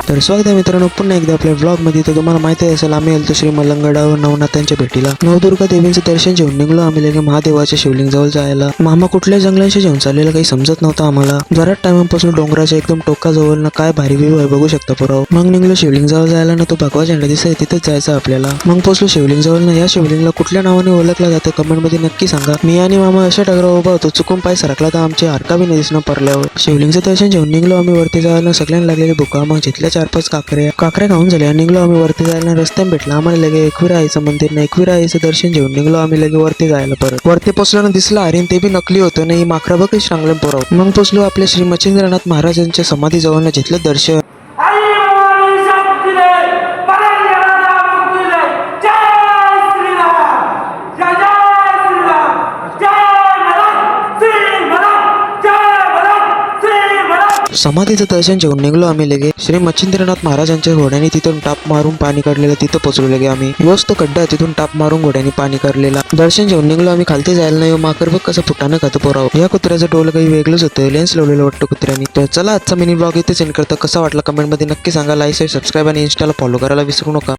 तर स्वागत आहे मित्रांनो पुन्हा एकदा आपल्या व्लॉगमध्ये. तर तुम्हाला माहिती असेल आम्ही आलतो श्री मलंगडावर नवनाथांच्या भेटीला. नवदुर्गा देवींचं दर्शन घेऊन निघलो आम्ही लगे महादेवाच्या शिवलिंग जवळ जायला. मामा कुठल्या जंगलांशी घेऊन चाललेलं काही समजत नव्हतं आम्हाला. बऱ्याच टाइमपासून डोंगराच्या एकदम टोकाजवळ ना काय भारी व्ह्यू आहे बघू शकता पुराव. मग निघलो शिवलिंग जवळ जायला ना तो भगवा झेंडा दिसतोय तिथेच जायचं आपल्याला. मग पोहोचलो शिवलिंग जवळ ना. या शिवलिंगला कुठल्या नावाने ओळखला जातं कमेंट मध्ये नक्की सांगा. मी आणि मामा अशा डगरावर उभा होतो चुकून पाय सरकला तर आमची हरका बी नाही दिसणं पडल्यावर. शिवलिंगचं दर्शन घेऊन निघलो आम्ही वरती जायला. सगळ्यांना लागलेली भुका. मग जिथल्या 4-5 काकऱ्या खाऊन झाल्या. निघलो आम्ही वरती जायला. रस्त्यात भेटला आम्हाला लगे एकविरा आईचं मंदिर. ना एकविरा आईचं दर्शन घेऊन निघलो आम्ही लगे वरती जायला. परत वरती पोचलो ना दिसला हरिण ते बी नकली होतं नाही माकरा बघ चांगलं पोराव. मग पोचलो आपल्या श्री मच्छिंद्रनाथ महाराजांच्या समाधी जवळ जिथलं दर्शन. समाधीचं दर्शन घेऊन निघलो आम्ही लगे. श्री मच्छिंद्रनाथ महाराजांच्या घोड्याने तिथून टाप मारून पाणी काढलेलं तिथं पोचलो लगे आम्ही. योच तो खड्डा तिथून टाप मारून घोड्याने पाणी काढलेला. दर्शन घेऊन निघलो आम्ही. खालती जायला नाही माकर बघ कसं फुटानं खातं पोराव. या कुत्र्याचं डोल काही वेगळंच होतं. लेन्स लावलेलं वाटतं कुत्र्याने. तर चला आजचा मिनी ब्लॉग इथेच एंड करता. कसा वाटला कमेंट मध्ये नक्की सांगा. लाईक सबस्क्राईब आणि इंस्टाला फॉलो करायला विसरू नका.